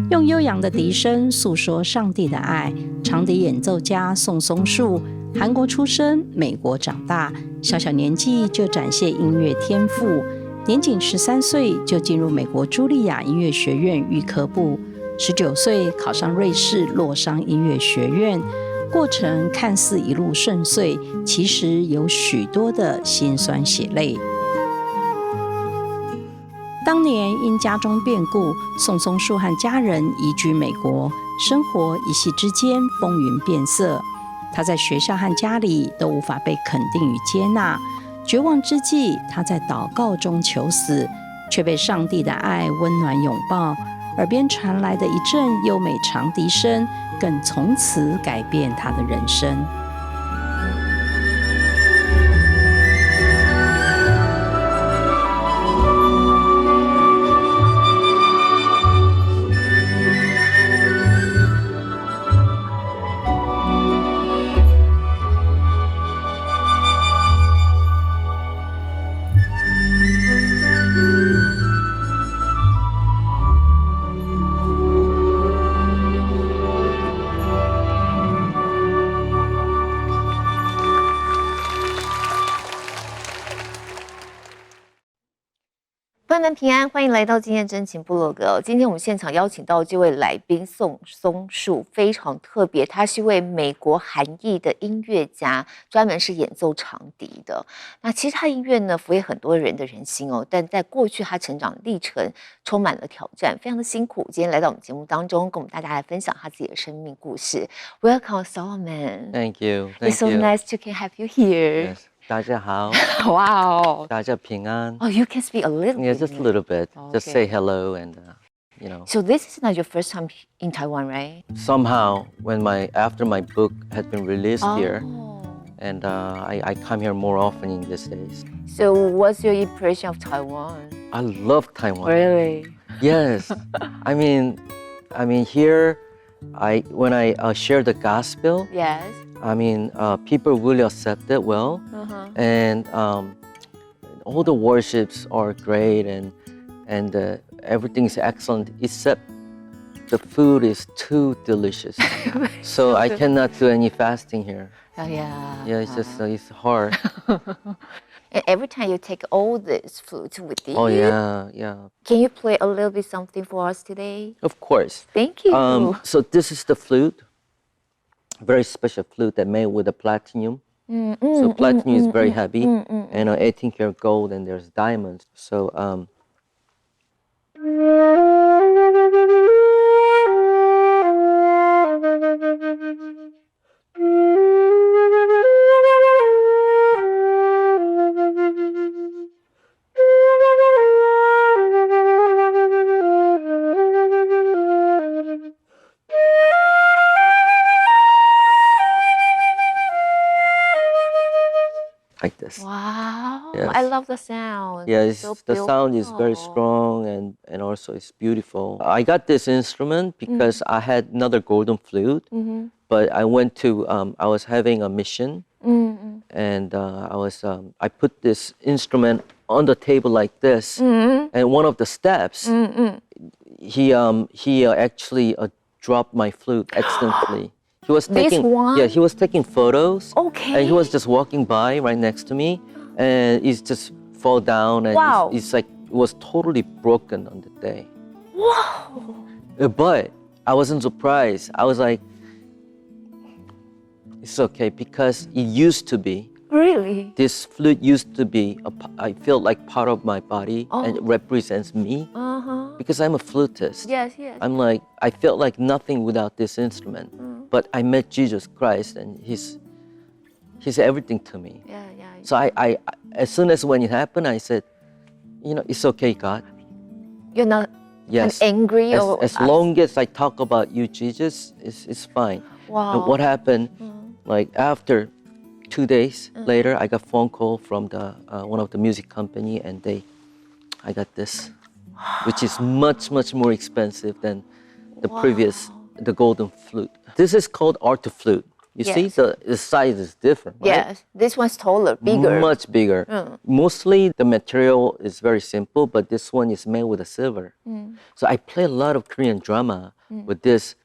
用悠扬的笛声诉说上帝的爱，长笛演奏家宋松树，韩国出生，美国长大，小小年纪就展现音乐天赋，年仅13岁就进入美国茱莉亚音乐学院预科部，19岁考上瑞士洛桑音乐学院。过程看似一路顺遂，其实有许多的辛酸血泪。当年因家中变故，宋松树和家人移居美国，生活一夕之间风云变色。他在学校和家里都无法被肯定与接纳，绝望之际，他在祷告中求死，却被上帝的爱温暖拥抱。耳边传来的一阵优美长笛声，更从此改变他的人生。朋友们平安，欢迎来到今天真情部落格。今天我们现场邀请到这位来宾宋松树，非常特别，他是一位美国韩裔的音乐家，专门是演奏长笛的。那其实他音乐呢，抚慰很多人的人心哦，但在过去他成长历程充满了挑战，非常的辛苦。今天来到我们节目当中，跟我们大家来分享他自己的生命故事。Welcome, Solomon. Thank you. It's so nice to can have you here. Yes. 大家好。Wow. 大家平安。Oh, you can speak a little Yeah, bit. just a little bit. Okay. Just say hello and, you know. So this is not your first time in Taiwan, right? Somehow, after my book had been released here, and I come here more often in these days. So what's your impression of Taiwan? I love Taiwan. Really? Yes. I mean here, when I share the gospel. Yes. I mean, people really accept it well, and all the worships are great, and everything is excellent, except the food is too delicious. So I cannot do any fasting here. Oh, yeah. Yeah, it's just it's hard. And every time you take all this food with you. Oh yeah, yeah. Can you play a little bit something for us today? Of course. Thank you. So this is the flute. Very special flute that made with the platinum. So platinum is very heavy, and 18 karat gold, and there's diamonds. So like this. Wow. Yes. I love the sound. Yes, So the sound is very beautiful. strong and also it's beautiful. I got this instrument because I had another golden flute, but I went to, I was having a mission, and I put this instrument on the table like this, and one of the steps, he actually dropped my flute accidentally. He was taking, he was taking photos. Okay. And he was just walking by right next to me, and he's just fall down, and it's like it was totally broken on the day. Wow. But I wasn't surprised. I was like, it's okay because it used to be, Really? This flute used to be, I feel like part of my body, and it represents me. Because I'm a flutist. Yes, yes. I felt like nothing without this instrument. But I met Jesus Christ, and He's everything to me. Yeah. So I as soon as when it happened, I said, it's okay, God. You're not angry as long as I talk about you, Jesus, it's fine. Wow. And what happened? Like after 2 days later, I got a phone call from the one of the music company, and I got this, which is much more expensive than the previous, the golden flute. This is called alto flute. You see, the size is different, right? Yes, this one's taller, bigger. Much bigger. Mostly the material is very simple, but this one is made with a silver. So I play a lot of Korean drama with this.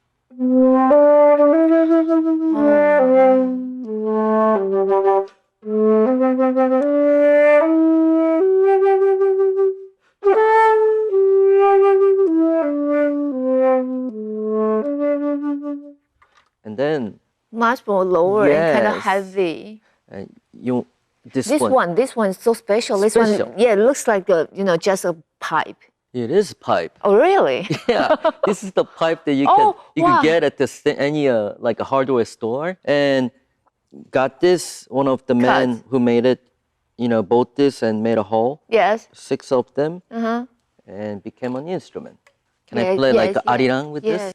And then much more lower and kind of heavy. This one is so special. This one, it looks like just a pipe. It is pipe. Oh, really? Yeah, this is the pipe that you can get at any like a hardware store. And got this. One of the men who made it, bought this and made a hole. Yes. 6 of them, and became an instrument. Can I play like the arirang with this?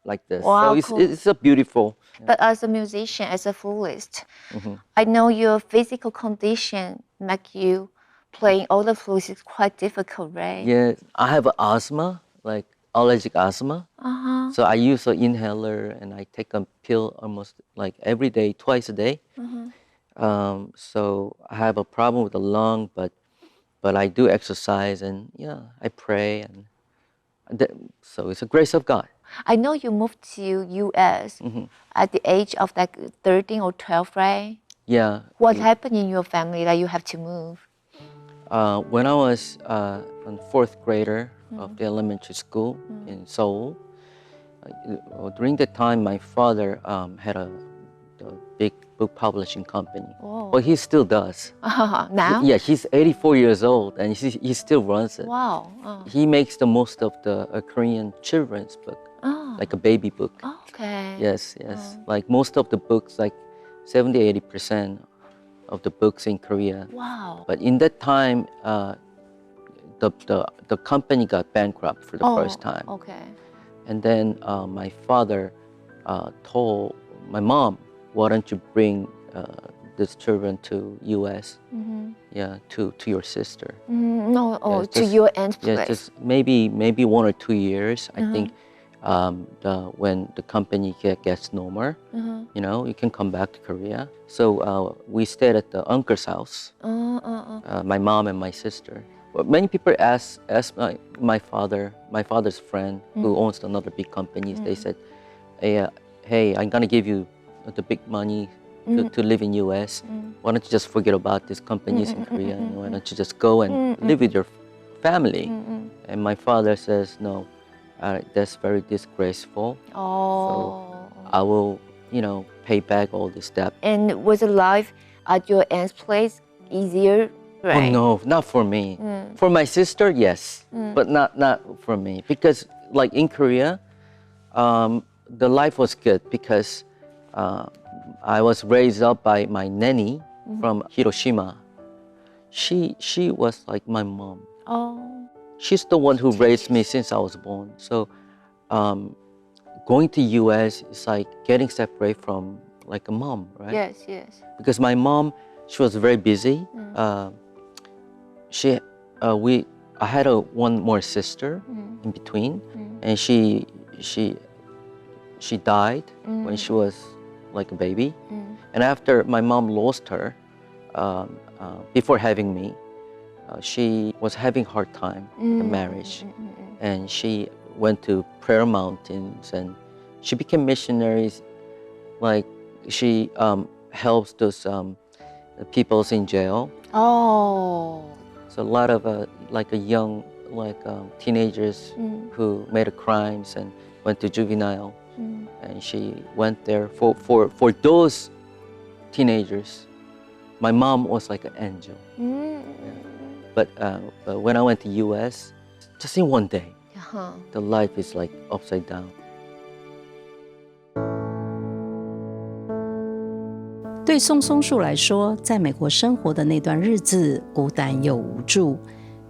Like this. Wow, so it's a beautiful. But as a musician, as a flutist, I know your physical condition make you playing all the flutes is quite difficult, right? Yeah, I have asthma, like allergic asthma. So I use an inhaler and I take a pill almost like every day, twice a day. So I have a problem with the lung, but I do exercise and I pray so it's a grace of God. I know you moved to U.S. At the age of like 13 or 12, right? Yeah. What happened in your family that you have to move? When I was a 4th grader of the elementary school in Seoul, during that time my father had a big book publishing company. Well, he still does. Now? Yeah, he's 84 years old and he still runs it. Wow. He makes the most of the Korean children's book, like a baby book. Okay. Yes. Like most of the books, like 70-80% of the books in Korea. Wow. But in that time, the company got bankrupt for the first time. Okay. And then my father told my mom, why don't you bring these children to U.S. To your sister. To your aunt's place. Yeah, just maybe 1 or 2 years. I think when the company gets no more, you can come back to Korea. So we stayed at the uncle's house. My mom and my sister. But many people ask my father's friend who owns another big company. They said, hey, I'm gonna give you the big money to live in U.S. Why don't you just forget about these companies in Korea? Why don't you just go and live with your family? And my father says, no, that's very disgraceful. So I will, pay back all this debt. And was the life at your aunt's place easier? Right? Oh no, not for me. For my sister, yes, but not for me. Because like in Korea, the life was good because I was raised up by my nanny from Hiroshima. She was like my mom. She's the one who raised me since I was born. So going to US is like getting separated from like a mom, right? Yes. Because my mom, she was very busy. I had one more sister in between, and she died when she was like a baby. And after my mom lost her, before having me, she was having a hard time in the marriage, and she went to prayer mountains, and she became missionaries. Like she helps those people in jail. Oh. So a lot of like a young teenagers who made crimes and went to juvenile, and she went there for those teenagers. My mom was like an angel. Yeah. But when I went to U.S., just in one day, the life is like upside down. 对宋松树来说，在美国生活的那段日子，孤单又无助。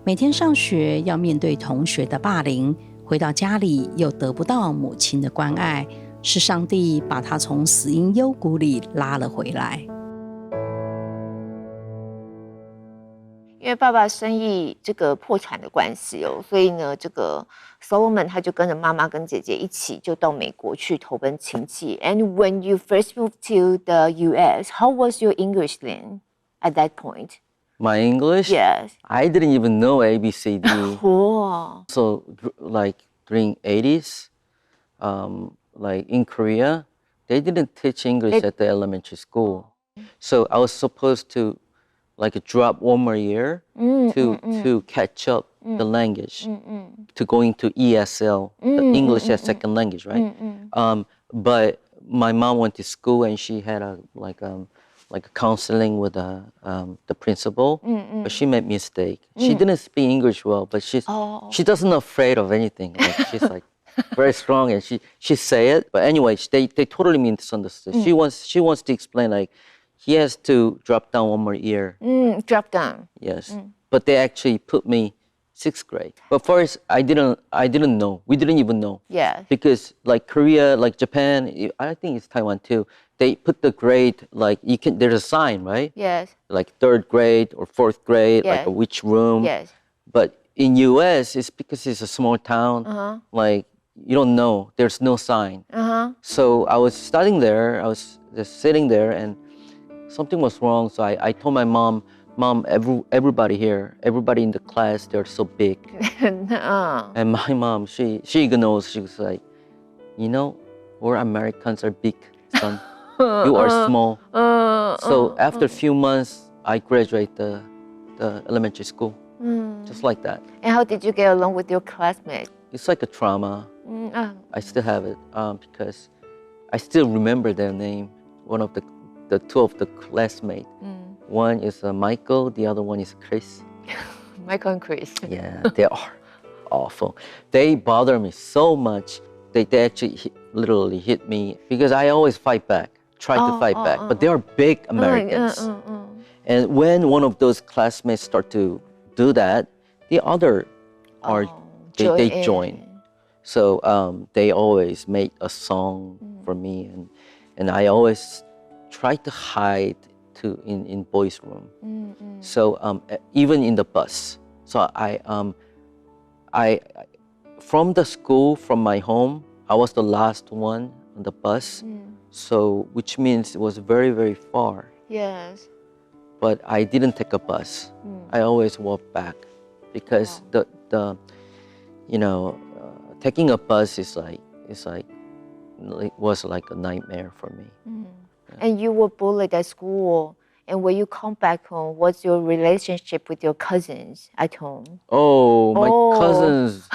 每天上学要面对同学的霸凌，回到家里又得不到母亲的关爱，是上帝把他从死荫幽谷里拉了回来。因为爸爸生意这个破产的关系哦，所以呢，这个 Solomon 他就跟着妈妈跟姐姐一起就到美国去投奔亲戚。And when you first moved to the U.S., how was your English then at that point? My English? Yes. I didn't even know ABCD. Wow. So like during 80s, like in Korea, they didn't teach English at the elementary school. So I was supposed to like drop one more year to catch up the language, to go into ESL, the English as second language, right? But my mom went to school and she had a counseling with the principal, but she made mistake. She didn't speak English well, but she doesn't afraid of anything. Like, she's like very strong and she say it. But anyway, they totally misunderstood. She wants to explain like he has to drop down one more year. Drop down. Yes, but they actually put me 6th grade. But first, I didn't know. We didn't even know. Yeah. Because like Korea, like Japan, I think it's Taiwan too. They put the grade like there's a sign, right? Yes. Like 3rd grade or 4th grade, Yes. like which room. Yes. But in US, it's because it's a small town. Like you don't know. There's no sign. So I was studying there. I was just sitting there, and something was wrong. So I told my mom, everybody here, everybody in the class, they're so big. And my mom, she knows. She was like, you know, we're Americans are big, son. You are small. So after a few months, I graduated the elementary school, just like that. And how did you get along with your classmates? It's like a trauma. I still have it because I still remember their name. One of the two of the classmates. One is Michael, the other one is Chris. Michael and Chris. Yeah, they are awful. They bother me so much. They actually literally hit me because I always fight back, try to fight back. But they are big Americans. And when one of those classmates start to do that, the other they join. So they always make a song for me, and I always try to hide in boys' room. So even in the bus. So I from the school, from my home, I was the last one on the bus. So which means it was very, very far. Yes. But I didn't take a bus. I always walked back because the taking a bus was like a nightmare for me. And you were bullied at school. And when you come back home, what's your relationship with your cousins at home? Oh, my cousins.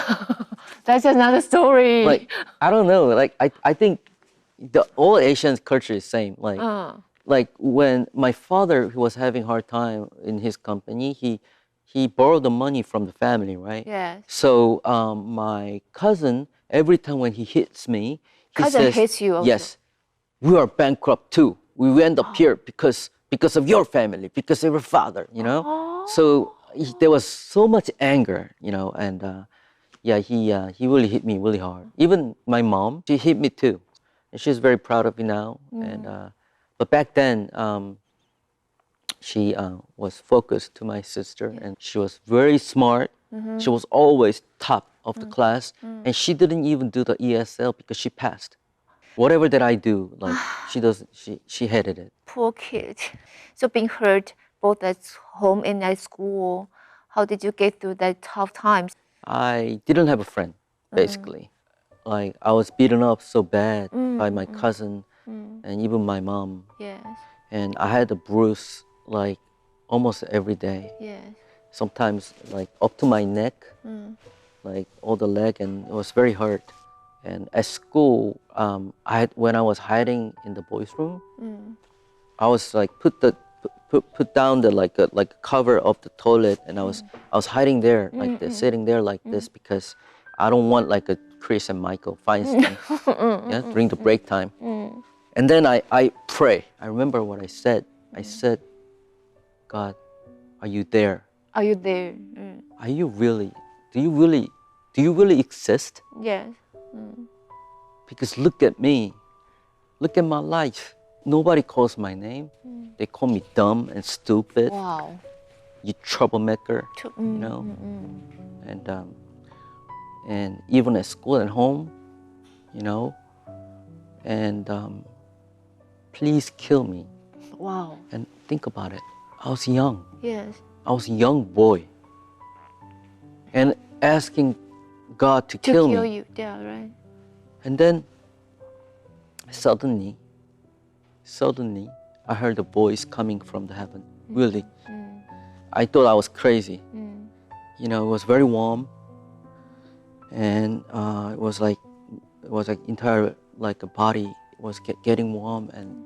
That's another story. Like, I don't know. Like, I think all Asian culture is same. Like when my father, who was having a hard time in his company, he borrowed the money from the family, right? Yes. So my cousin, every time when he hits me, he says, hits you also? Yes, we are bankrupt too. We end up here because of your family, because of your father, you know? So there was so much anger, you know, and he really hit me really hard. Even my mom, she hit me too. And she's very proud of me now. And but back then, she was focused to my sister, and she was very smart. She was always top of the class, and she didn't even do the ESL because she passed. Whatever that I do, like she hated it. Poor kid. So being hurt both at home and at school, how did you get through that tough times? I didn't have a friend. basically. Like I was beaten up so bad by my cousin and even my mom. Yes. And I had a bruise like almost every day. Yes. Sometimes like up to my neck, like all the leg, and it was very hurt. And at school, when I was hiding in the boys' room, I was like put down the like a cover of the toilet, and I was hiding there like this, sitting there like this, because I don't want like a Chris and Michael Feinstein during the break time. And then I pray. I remember what I said. I said, God, are you there? Are you there? Are you really? Do you really exist? Yes. Because look at me. Look at my life. Nobody calls my name. They call me dumb and stupid. Wow. You troublemaker, you know. And even at school and home, you know. And please kill me. Wow. And think about it. I was young. Yes. I was a young boy. And asking God to kill me. You. Yeah, right. And then suddenly, I heard a voice coming from the heaven. Really. I thought I was crazy. You know, it was very warm. And it was like entire, like a body was getting warm, and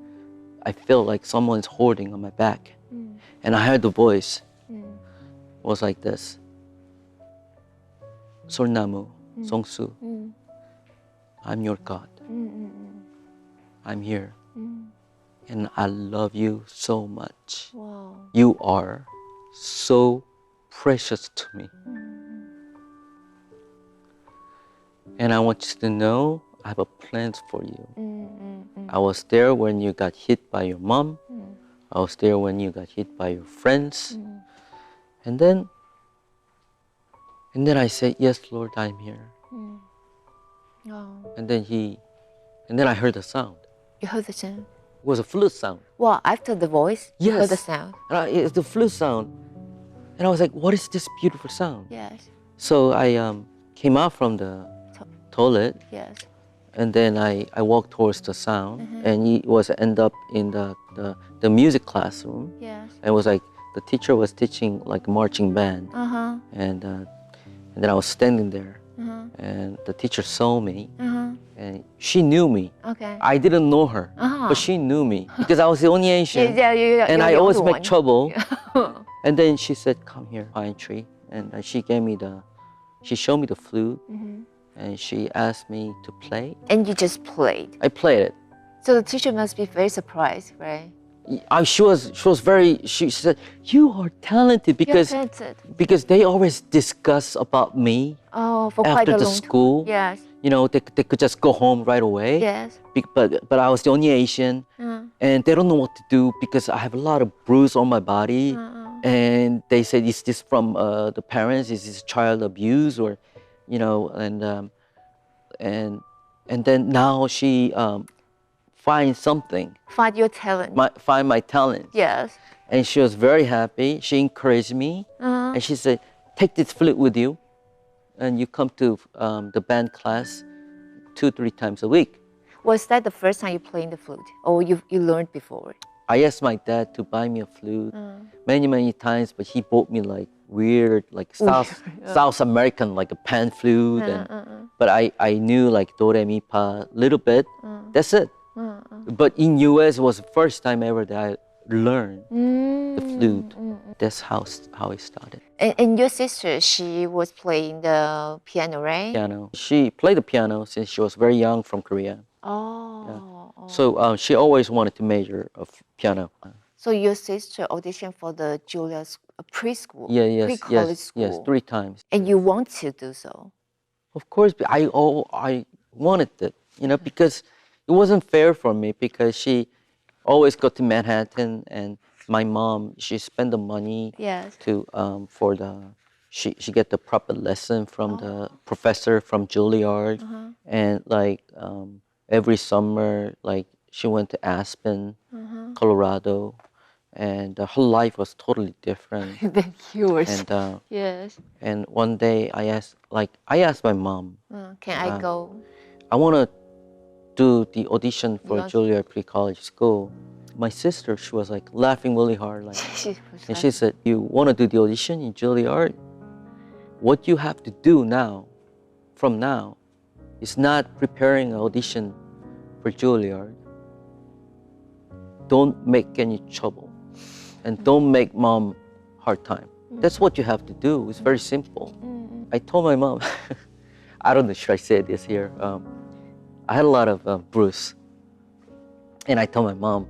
I felt like someone's holding on my back. And I heard the voice. It was like this. Solnamu, Songsu, I'm your God. I'm here. And I love you so much. Wow. You are so precious to me. And I want you to know I have a plan for you. I was there when you got hit by your mom. I was there when you got hit by your friends. And then I said, yes, Lord, I'm here. Oh. And then I heard the sound. You heard the sound? It was a flute sound. Well, after the voice, you heard Yes. the sound. And it's the flute sound. And I was like, what is this beautiful sound? Yes. So I came out from the toilet. Yes. And then I walked towards the sound, and it was end up in the music classroom. Yes. And it was like the teacher was teaching like marching band, and then I was standing there, and the teacher saw me, and she knew me. Okay. I didn't know her, but she knew me because I was the only Asian, Yeah, and I you're always the make one. trouble. And then she said, "Come here, pine tree," and she showed me the flute. And she asked me to play. And you just played. I played it. So the teacher must be very surprised, right? She said, you are talented because they always discuss about me Oh, for quite after a the long school. time. Yes. You know, they could just go home right away. Yes. But I was the only Asian, and they don't know what to do because I have a lot of bruise on my body. And they said, is this from the parents? Is this child abuse? Or, you know, and then now she finds something. Find your talent. Find my talent. Yes. And she was very happy. She encouraged me, and she said, "Take this flute with you, and you come to the band class 2-3 times a week." Was that the first time you played the flute, or you learned before? I asked my dad to buy me a flute many times, but he bought me like weird, like South American, like a pan flute. But I knew like do re mi fa little bit. That's it. But in US, it was the first time ever that I learned the flute. That's how it started. And your sister, she was playing the piano, right? Piano. She played the piano since she was very young from Korea. Oh. Yeah. So she always wanted to major of piano. So your sister auditioned for the Julia's preschool, Yes, pre-college school. yes, 3 times. And you want to do so? Of course, I wanted it, you know, because it wasn't fair for me because she always go to Manhattan, and my mom, she spent the money to she get the proper lesson from the professor from Juilliard, and like every summer, like she went to Aspen, Colorado, and her life was totally different. Than yours. And yes. and one day I asked my mom, Can I go? I want to do the audition for Yes. Juilliard Pre-College School. My sister, she was like laughing really hard, like, and she said, "You want to do the audition in Juilliard? What you have to do now, from now, is not preparing an audition for Juilliard. Don't make any trouble, and don't make mom hard time. That's what you have to do. It's very simple." I told my mom, I don't know, should I say this here? I had a lot of bruise, and I told my mom,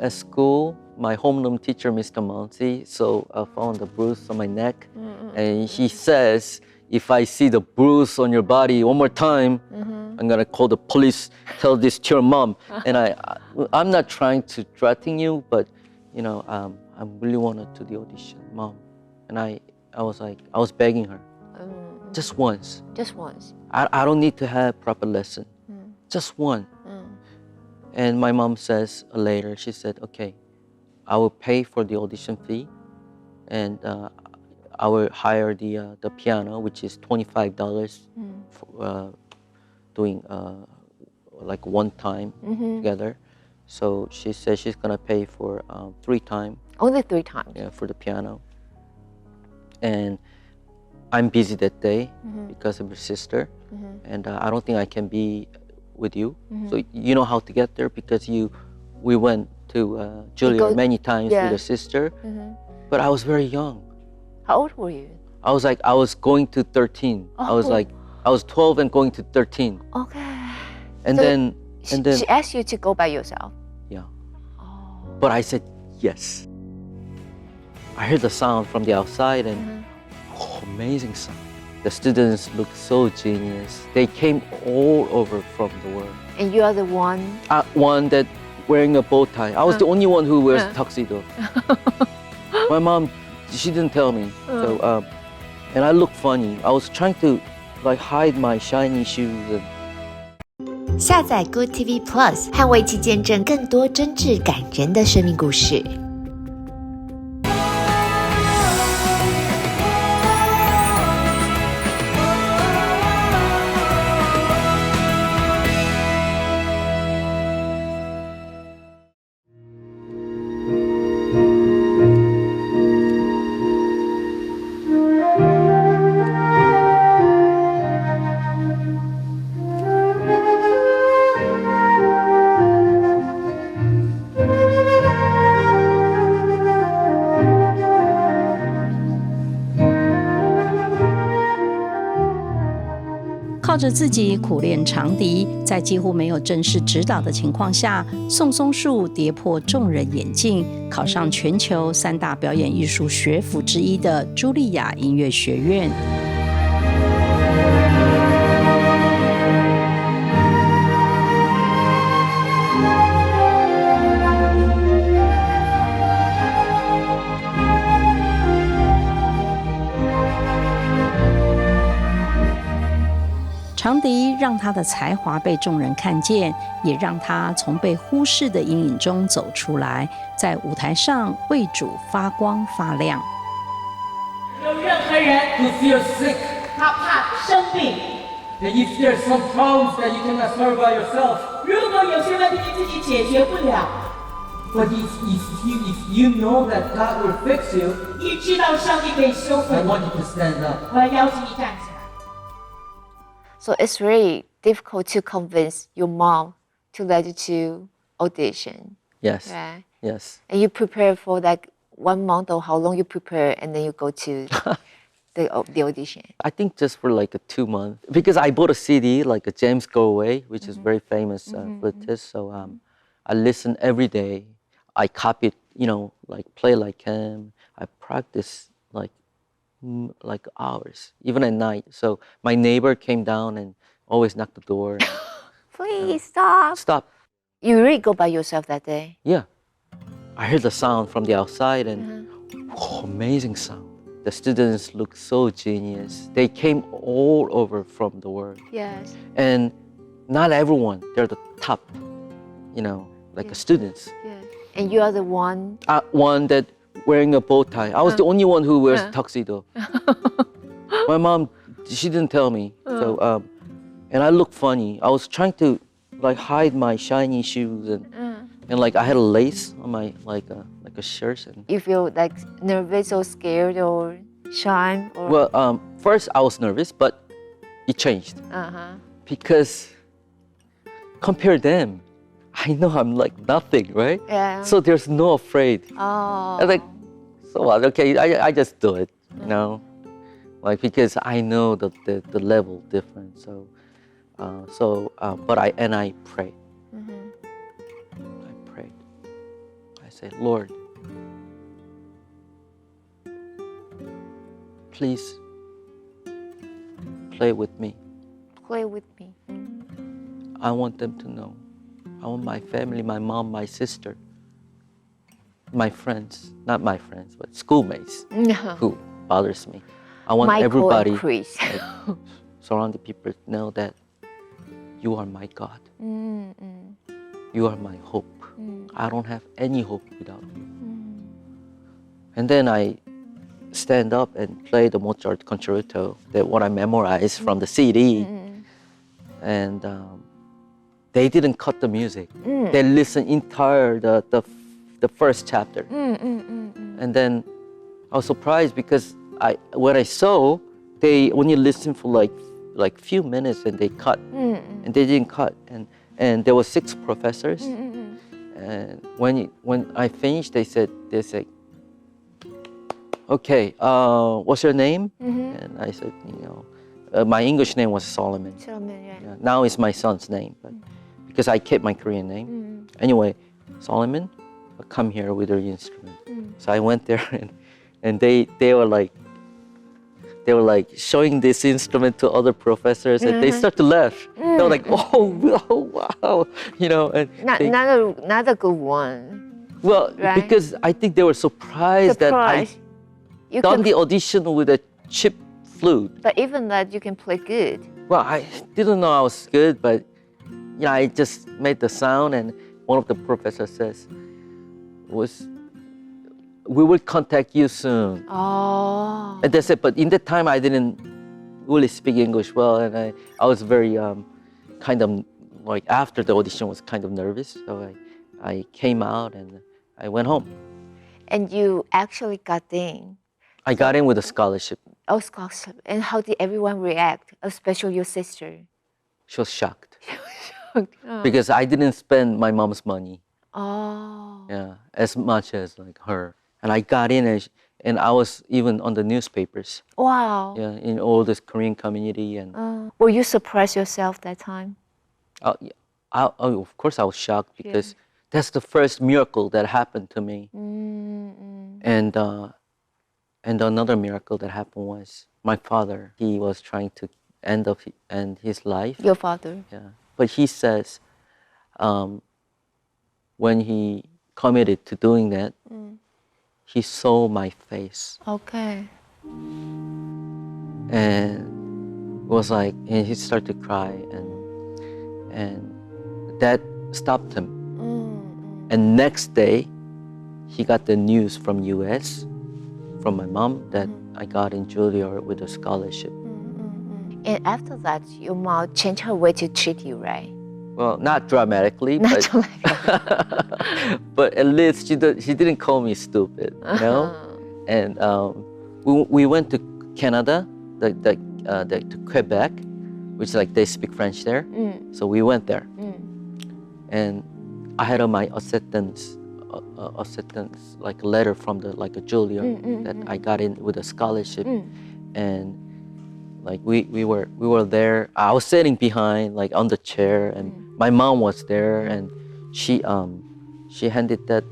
at school, my homeroom teacher, Mr. Monty, so I found a bruise on my neck, and he says, if I see the bruise on your body one more time, I'm gonna call the police, tell this to your mom. And I'm not trying to threaten you, but you know, I really wanted to do the audition, Mom. And I was begging her, just once. Just once. I don't need to have proper lesson, just one. And my mom says later, she said, okay, I will pay for the audition fee, and I will hire the piano, which is $25 for doing like one time together. So she says she's gonna pay for 3 times. Only 3 times? Yeah, for the piano. And I'm busy that day because of your sister, and I don't think I can be with you. So you know how to get there because we went to Juilliard many times with your sister, but I was very young. How old were you? I was going to 13. I was 12 and going to 13. Okay. And so then she asked you to go by yourself. Yeah. Oh. But I said yes. I heard the sound from the outside, and amazing sound. The students looked so genius. They came all over from the world. And you are the one? One that wearing a bow tie. I was the only one who wears a tuxedo. My mom, she didn't tell me. So, and I looked funny. I was trying to like hide my shiny shoes. 下载 Good TV Plus， 和我一起见证更多真挚感人的生命故事。靠着自己苦练长笛，在几乎没有正式指导的情况下，宋松树跌破众人眼镜，考上全球3大表演艺术学府之一的茱莉亚音乐学院。长笛让他的才华被众人看见，也让他从被忽视的阴影中走出来，在舞台上为主发光发亮。有任何人 who feels sick， 他怕生病。That if there's some problems that you cannot solve by yourself， 如果有些问题你自己解决不了。But if you know that God will fix you， 你知道上帝可以修复你。I want you to stand up。我要邀请你站起来。So it's really difficult to convince your mom to let you to audition. Yes. Right? Yes. And you prepare for like 1 month or how long you prepare and then you go to the audition? I think just for like 2 months. Because I bought a CD, like a James Galway, which is very famous flutist. So I listen every day. I copy it, you know, like play like him. I practice like hours, even at night. So my neighbor came down and always knocked the door. Please stop. Stop. You really go by yourself that day? Yeah. I heard the sound from the outside, and amazing sound. The students looked so genius. They came all over from the world. Yes. And not everyone, they're the top, you know, like the students. Yes. And you are the one? One that wearing a bow tie. I was the only one who wears tuxedo. My mom, she didn't tell me. So, and I looked funny. I was trying to like hide my shiny shoes and like I had a lace on my like a shirt. And You feel like nervous or scared or shy? Or... well, first I was nervous, but it changed because compared to them, I know I'm like nothing, right? Yeah. So there's no afraid. Oh. I was like, so what? Okay, I just do it, you know, like because I know the level different. So, but I prayed. I prayed. I said, Lord, please play with me. Play with me. I want them to know. I want my family, my mom, my sister, my friends, not my friends, but schoolmates who bothers me. I want Michael everybody, and Chris. like, surrounding people to know that you are my God. You are my hope. I don't have any hope without you. And then I stand up and play the Mozart concerto, that what I memorized from the CD. And they didn't cut the music. They listened entire the first chapter. And then I was surprised because when I saw, they only listened for like few minutes and they cut. And they didn't cut. And there were 6 professors. And when I finished, they said, okay, what's your name? And I said, my English name was Solomon. Solomon, yeah. Yeah, now it's my son's name, but because I kept my Korean name. Anyway, Solomon, come here with your instrument. So I went there, and they were like showing this instrument to other professors, and they start to laugh. They were like, oh wow, and Not a good one. well, right? because I think they were surprised that I You done can, the audition with a cheap flute. but even that, you can play good. Well, I didn't know I was good, but I just made the sound, and one of the professors says, we will contact you soon. Oh. And that's it. But in that time, I didn't really speak English well, and I was very kind of like after the audition was kind of nervous. So I came out and I went home. And you actually got in. I got in with a scholarship. Oh, scholarship. And how did everyone react, especially your sister? She was shocked because I didn't spend my mom's money. Oh. Yeah, as much as like her. And I got in, and I was even on the newspapers. Wow. Yeah, in all this Korean community. And Were you surprised yourself that time? Of course, I was shocked because that's the first miracle that happened to me. And another miracle that happened was my father. He was trying to end his life. Your father? Yeah, but he says when he committed to doing that, he saw my face. Okay. And it was like, and he started to cry, and that stopped him. And next day, he got the news from U.S. from my mom that I got in Juilliard with a scholarship. And after that, your mom changed her way to treat you, right? Well, not dramatically, Not but at least she didn't call me stupid, you know. And we went to Canada, to Quebec, which is like they speak French there. So we went there, and I had my acceptance like a letter from a Juilliard that I got in with a scholarship, and like we were there. I was sitting behind like on the chair, and my mom was there, and she handed that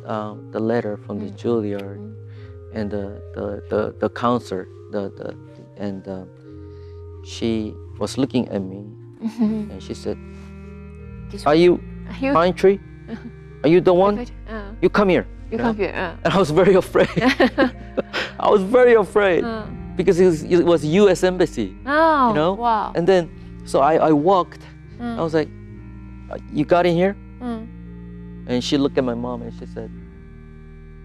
the letter from the Juilliard, and the counselor and she was looking at me, and she said, "Are you Pine Tree? Are you the one? You come here." You come here. And I was very afraid. I was very afraid because it was U.S. Embassy. Oh, wow. And then, so I walked. I was like, "You got in here?" And she looked at my mom and she said,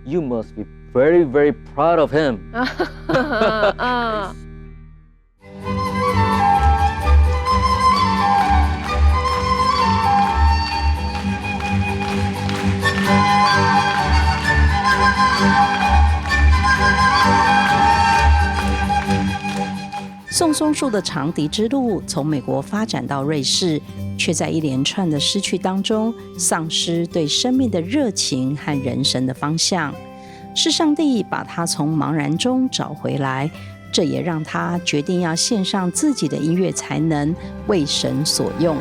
you must be very, very proud of him. 宋松树的长笛之路从美国发展到瑞士，却在一连串的失去当中丧失对生命的热情和人生的方向。是上帝把他从茫然中找回来，这也让他决定要献上自己的音乐才能，为神所用。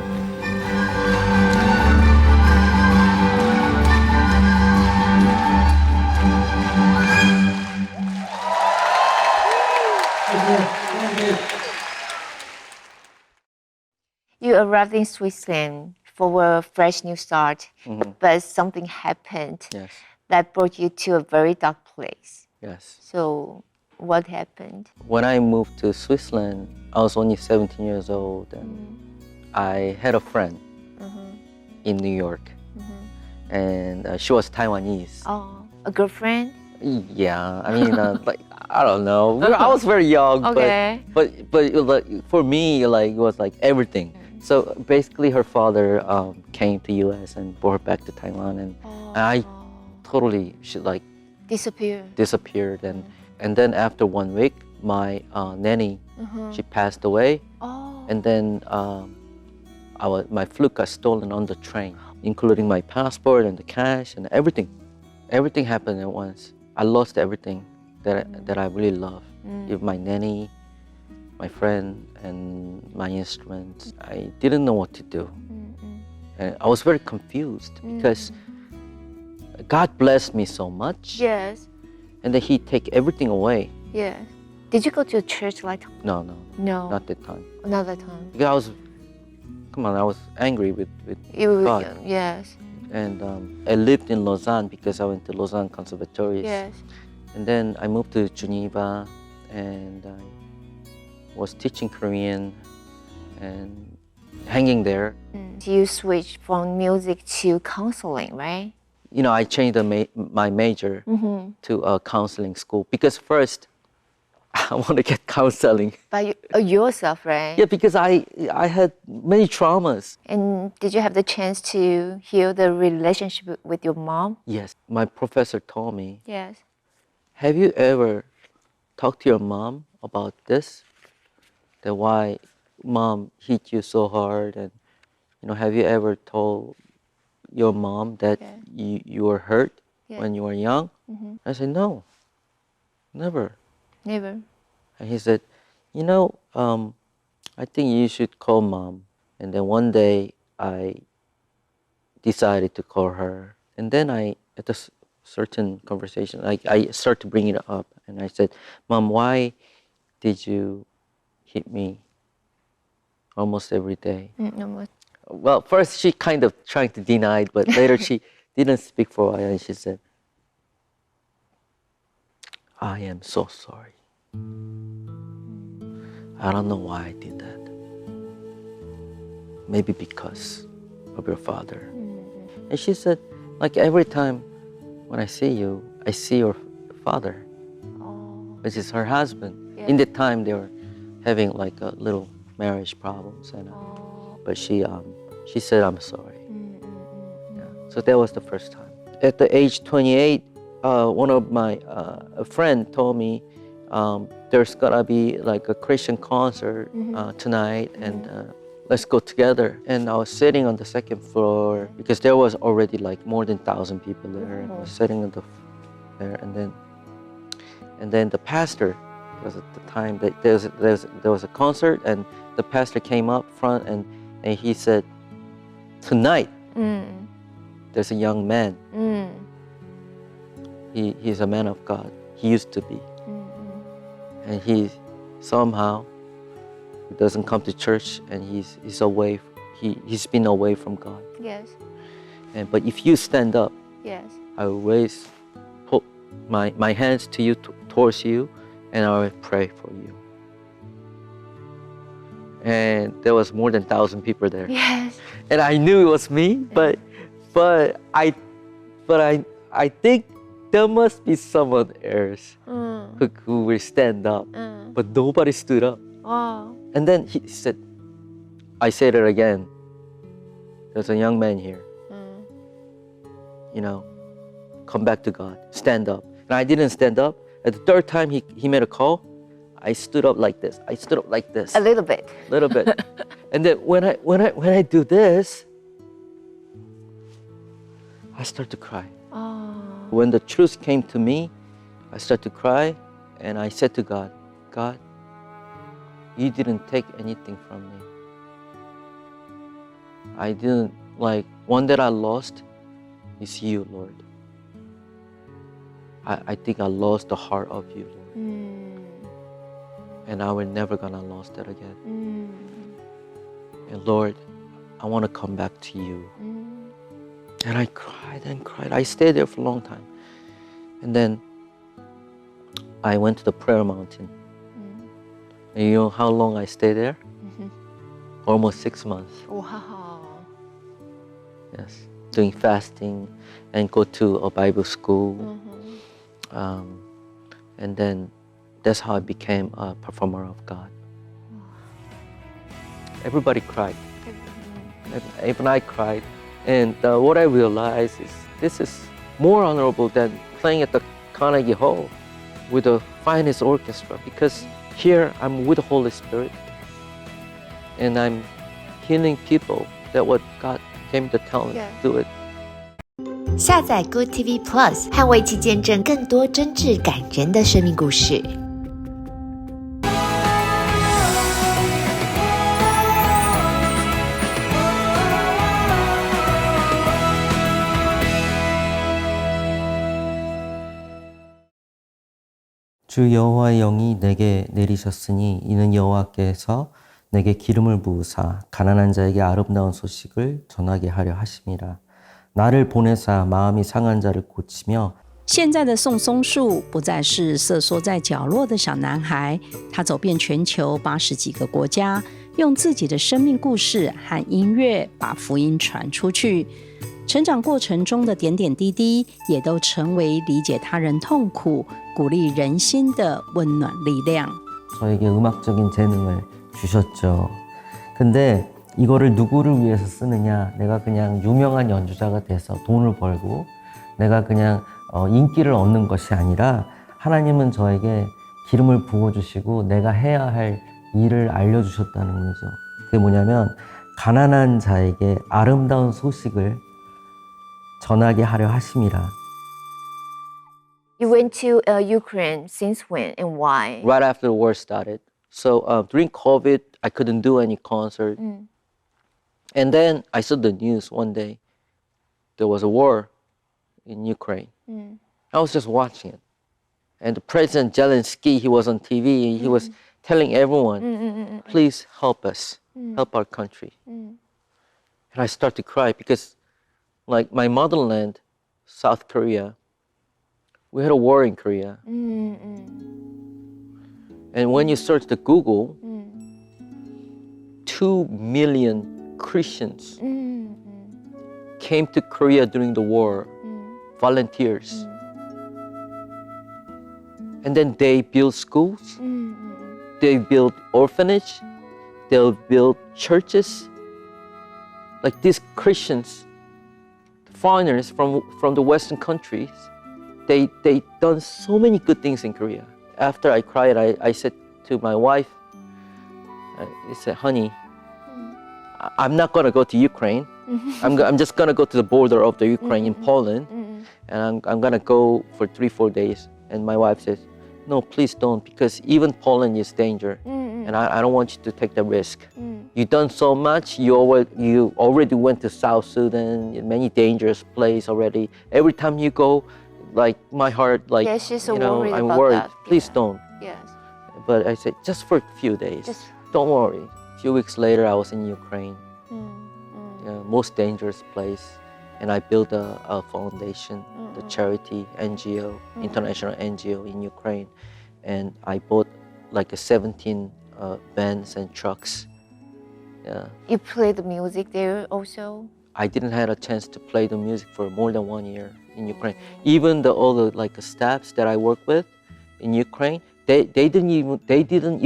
You arrived in Switzerland for a fresh new start, but something happened that brought you to a very dark place. Yes. So, what happened? When I moved to Switzerland, I was only 17 years old, and I had a friend in New York, and she was Taiwanese. Oh, a girlfriend? Yeah, I mean, like, I don't know. I was very young, Okay. but it was like, for me, like, it was like everything. So basically, her father came to U.S. and brought her back to Taiwan, and I totally, she like disappeared, and then after 1 week, my nanny, she passed away, and then my flute got stolen on the train, including my passport and the cash and everything. Everything happened at once. I lost everything that I really love. My nanny, my friend, and my instruments. I didn't know what to do. And I was very confused because God blessed me so much. Yes. And then He take everything away. Yes. Did you go to a church like? No, Not that time. Not that time. Because I was angry with God. Yes. And I lived in Lausanne because I went to Lausanne Conservatories. Yes. And then I moved to Geneva, and I was teaching Korean and hanging there. You switched from music to counseling, right? You know, I changed my major to a counseling school because first I want to get counseling. By yourself, right? Yeah, because I had many traumas. And did you have the chance to heal the relationship with your mom? Yes, my professor told me, Yes. have you ever talked to your mom about this? That why mom hit you so hard, and have you ever told your mom that you were hurt when you were young? I said, no, never. Never. And he said, I think you should call mom. And then one day I decided to call her. And then at a certain conversation, I started to bring it up. And I said, Mom, why did you hit me almost every day? Well, first she kind of tried to deny it, but later she didn't speak for a while, and she said, I am so sorry. I don't know why I did that. Maybe because of your father. And she said, like every time when I see you, I see your father, which is her husband. Yeah. In the time they were having like a little marriage problems, and but she said, I'm sorry. Yeah. So that was the first time. At the age 28, one of my a friend told me there's gonna be like a Christian concert tonight, and let's go together. And I was sitting on the second floor because there was already like more than 1,000 people there. And I was sitting on there, and then the pastor, because at the time that there was a concert, and the pastor came up front and he said, tonight there's a young man. He's a man of God. He used to be. And he somehow he doesn't come to church, and he's away. He's been away from God. Yes. But if you stand up, yes, I will put my hands to you towards you, and I will pray for you. And there was more than 1,000 people there. Yes. And I knew it was me, but I think there must be someone else who will stand up. But nobody stood up. Wow. And then he said, I said it again. There's a young man here. You know, come back to God. Stand up. And I didn't stand up. At the third time he made a call, I stood up like this. I stood up like this. A little bit. And then when I do this, I start to cry. Oh. When the truth came to me, I started to cry, and I said to God, God, you didn't take anything from me. I didn't, one that I lost is you, Lord. I think I lost the heart of you, Lord. And I will never gonna lose that again. And Lord, I want to come back to you. And I cried and cried. I stayed there for a long time. And then I went to the prayer mountain. And you know how long I stayed there? Almost 6 months. Wow. Yes, doing fasting and go to a Bible school. And then that's how I became a performer of God. Everybody cried. Even I cried. And what I realized is this is more honorable than playing at the Carnegie Hall with the finest orchestra, because here I'm with the Holy Spirit and I'm healing people. That's what God came to tell me to do it. 下载 Good TV Plus， 和我一起见证更多真挚感人的生命故事。주 여호와의 영이 내게 내리셨으니 이는 여호와께서 내게 기름을 부으사 가난한 자에게 아름다운 소식을 전하게 하려 하심이라. 나를 보내사 마음이 상한 자를 고치며 现在的宋松树不再是瑟缩在角落的小男孩，他走遍全球80几个国家，用自己的生命故事和音乐把福音传出去。成长过程中的点点滴滴，也都成为理解他人痛苦、鼓励人心的温暖力量。 저에게 음악적인 재능을 주셨죠. 근데 이거를 누구를 위해서 쓰느냐? 내가 그냥 유명한 연주자가 돼서 돈을 벌고 내가 그냥 인기를 얻는 것이 아니라 하나님은 저에게 기름을 부어주시고 내가 해야 할 일을 알려주셨다는 거죠. 그게 뭐냐면 가난한 자에게 아름다운 소식을 전하게 하려 하심이라. You went to Ukraine since when and why? Right after the war started. So during COVID, I couldn't do any concert. And then I saw the news one day. There was a war in Ukraine. I was just watching it. And the President Zelensky, he was on TV and he was telling everyone, please help us, help our country. And I started to cry because like my motherland, South Korea, we had a war in Korea. And when you search the Google, 2 million Christians came to Korea during the war, volunteers. And then they built schools, they built orphanage, they built churches. Like these Christians, foreigners from the Western countries, they done so many good things in Korea. After I cried, I said to my wife, I said, honey, I'm not gonna go to Ukraine. I'm just gonna go to the border of the Ukraine in Poland, and I'm gonna go for 3-4 days. And my wife says, no, please don't, because even Poland is danger, and I don't want you to take the risk. You've done so much. You already went to South Sudan, many dangerous places already. Every time you go, like my heart, like she's so you know, worried I'm about worried. that. Please don't. Yes. But I said, just for a few days. Don't worry. A few weeks later, I was in Ukraine, most dangerous place, and I built a foundation, the charity NGO, international NGO in Ukraine, and I bought like 17 vans and trucks. Yeah. You play the music there also? I didn't have a chance to play the music for more than 1 year. in Ukraine. Even all the like staffs that I work with in Ukraine, they didn't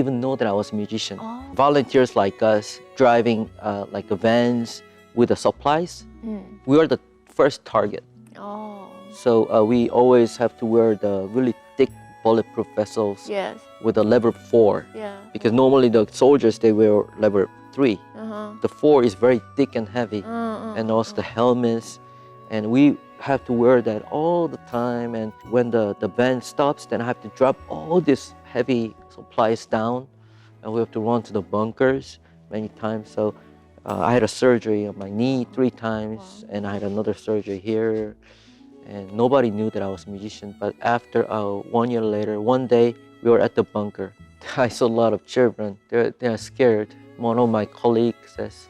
even know that I was a musician. Volunteers like us driving like vans with the supplies. We are the first target. So we always have to wear the really thick bulletproof vessels with a level 4. Because normally the soldiers, they wear level 3. The 4 is very thick and heavy. And also the helmets. And we have to wear that all the time. And when the van stops, then I have to drop all these heavy supplies down. And we have to run to the bunkers many times. So I had a surgery on my knee 3 times. And I had another surgery here. And nobody knew that I was a musician. But after 1 year later, one day, we were at the bunker. I saw a lot of children. They're scared. One of my colleagues says,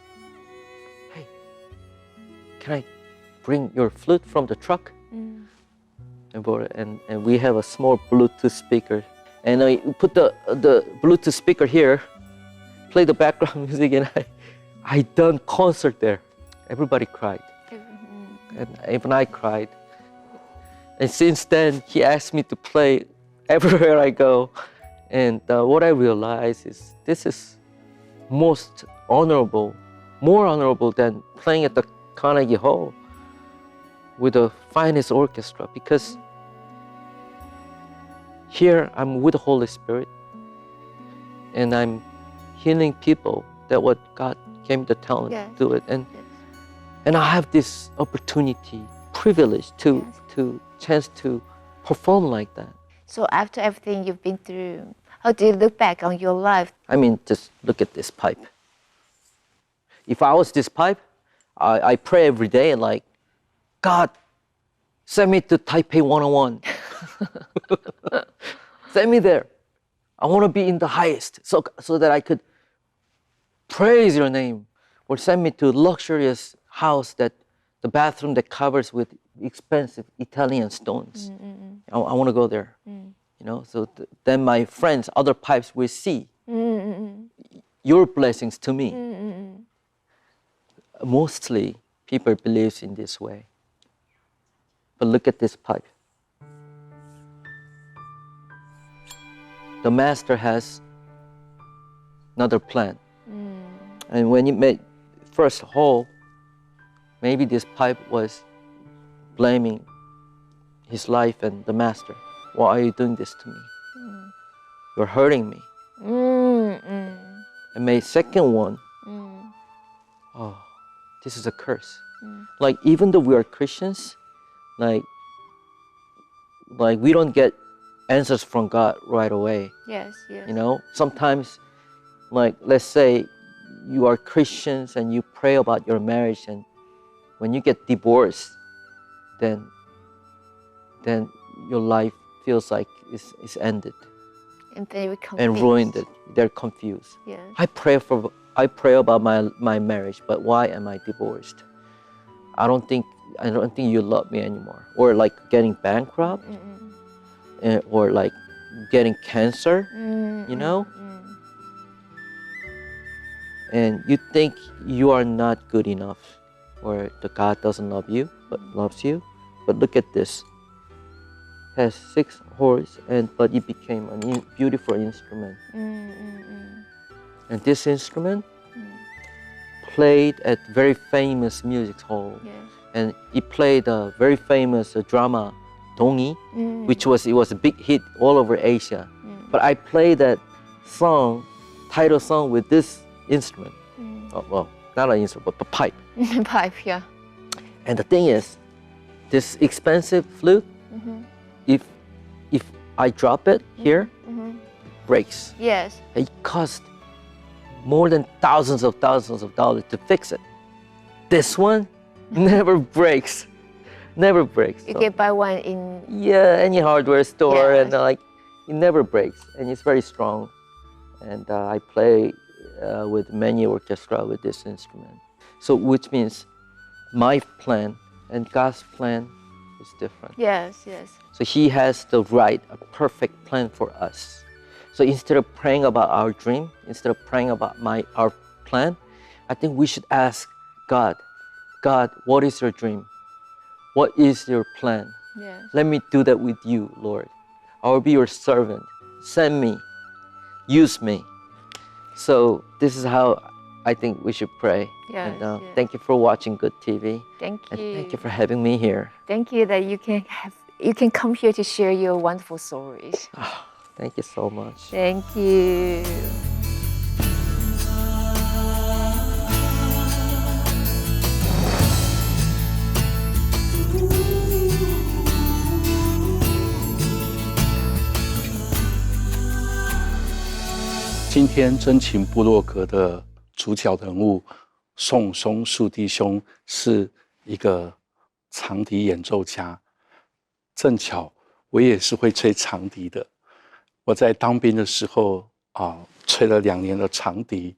"Hey, can I bring your flute from the truck?" And we have a small Bluetooth speaker. And I put the Bluetooth speaker here, play the background music, and I done concert there. Everybody cried. And even I cried. And since then, he asked me to play everywhere I go. And what I realized is this is most honorable, more honorable than playing at the Carnegie Hall with the finest orchestra, because here I'm with the Holy Spirit and I'm healing people. That what God came to tell me to do it. And I have this opportunity, privilege to chance to perform like that. So after everything you've been through, how do you look back on your life? I mean, just look at this pipe. If I was this pipe, I pray every day like, God, send me to Taipei 101. Send me there. I want to be in the highest so that I could praise your name. Or send me to a luxurious house that the bathroom that covers with expensive Italian stones. I want to go there. You know, so then my friends, other pipes will see your blessings to me. Mostly people believe in this way. But look at this pipe. The master has another plan. And when you made first hole, maybe this pipe was blaming his life and the master. Why are you doing this to me? You're hurting me. And my second one, oh, this is a curse. Like even though we are Christians, like we don't get answers from God right away. Yes. You know, sometimes, like let's say you are Christians and you pray about your marriage, and when you get divorced, then your life feels like it's ended And very confused. and ruined it. They're confused. Yes. I pray about my marriage, but why am I divorced? I don't think you love me anymore. Or like getting bankrupt, or like getting cancer, you know? And you think you are not good enough, or the God doesn't love you, but loves you. But look at this. It has 6 holes, but it became a beautiful instrument. And this instrument played at very famous music hall. Yes. And it played a very famous drama, Dongi, which was a big hit all over Asia. But I played that song, title song, with this instrument. Oh, well, not an instrument, but a pipe. Pipe, yeah. And the thing is, this expensive flute, if I drop it here, breaks. Yes. It cost more than thousands of dollars to fix it. This one never breaks. Never breaks. You So, can buy one in... any hardware store, Yes. and it never breaks, and it's very strong. And I play with many orchestra with this instrument. So which means my plan and God's plan is different. Yes. So He has the right, a perfect plan for us. So instead of praying about our dream, instead of praying about our plan, I think we should ask God, what is your dream? what is your plan? Yes. Let me do that with you, Lord. I will be your servant. Send me. Use me. So this is how I think we should pray. Yes, And yes. thank you for watching Good TV. Thank And you. thank you for having me here. Thank you that you can come here to share your wonderful stories. Thank you so much. Thank you. 今天真情部落格的主角人物宋松树弟兄是一个长笛演奏家，正巧我也是会吹长笛的。我在当兵的时候吹了2年的长笛。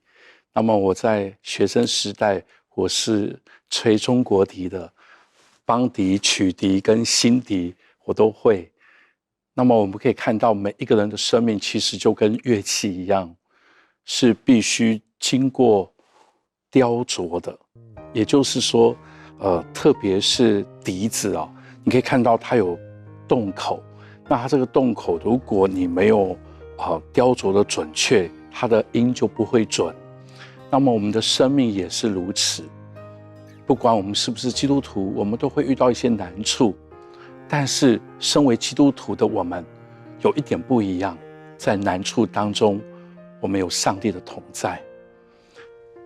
那么我在学生时代，我是吹中国笛的，梆笛、曲笛跟新笛我都会。那么我们可以看到，每一个人的生命其实就跟乐器一样，是必须经过雕琢的。也就是说，特别是笛子你可以看到它有洞口。那它这个洞口，如果你没有雕琢的准确，它的音就不会准。那么我们的生命也是如此，不管我们是不是基督徒，我们都会遇到一些难处。但是身为基督徒的我们，有一点不一样，在难处当中，我们有上帝的同在。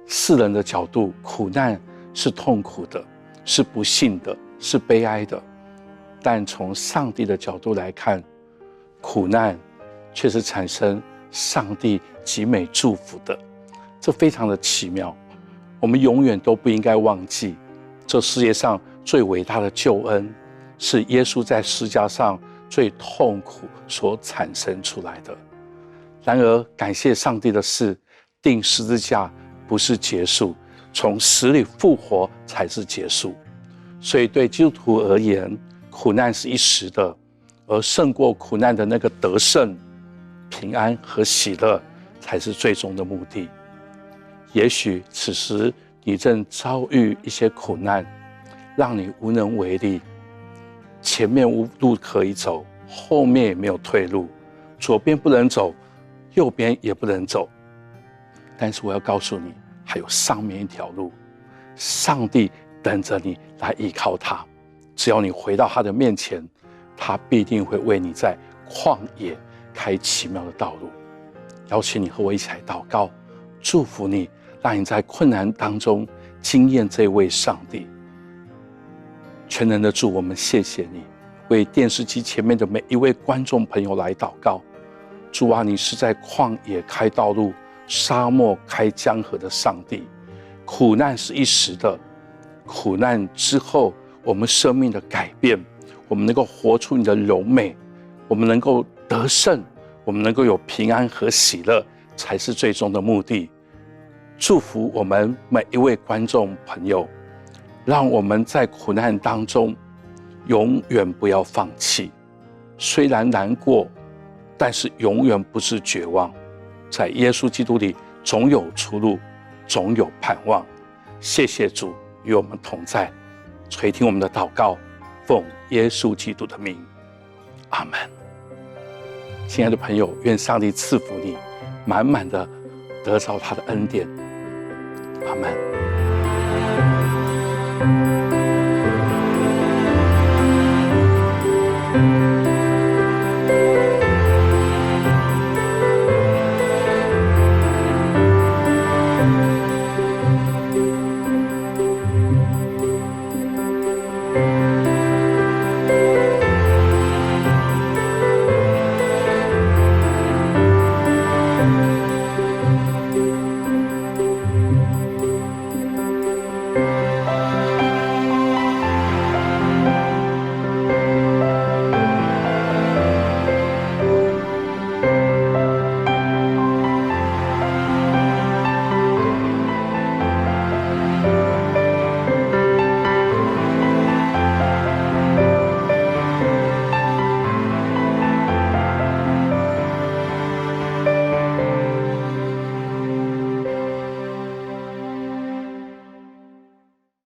世人的角度，苦难是痛苦的，是不幸的，是悲哀的。但从上帝的角度来看，苦难却是产生上帝极美祝福的。这非常的奇妙。我们永远都不应该忘记，这世界上最伟大的救恩，是耶稣在十字架上最痛苦所产生出来的。然而，感谢上帝的是，钉十字架不是结束，从死里复活才是结束。所以对基督徒而言，苦难是一时的，而胜过苦难的那个得胜、平安和喜乐，才是最终的目的。也许此时你正遭遇一些苦难，让你无能为力，前面无路可以走，后面也没有退路，左边不能走，右边也不能走。但是我要告诉你，还有上面一条路，上帝等着你来依靠他。只要你回到他的面前，他必定会为你在旷野开奇妙的道路。邀请你和我一起来祷告，祝福你，让你在困难当中经验这位上帝。全能的主，我们谢谢你，为电视机前面的每一位观众朋友来祷告。主啊，你是在旷野开道路，沙漠开江河的上帝。苦难是一时的，苦难之后，我们生命的改变，我们能够活出你的柔美，我们能够得胜，我们能够有平安和喜乐，才是最终的目的。祝福我们每一位观众朋友，让我们在苦难当中永远不要放弃。虽然难过，但是永远不是绝望。在耶稣基督里总有出路，总有盼望。谢谢主与我们同在，垂听我们的祷告，奉耶稣基督的名，阿们。亲爱的朋友，愿上帝赐福你，满满的得着他的恩典。阿们。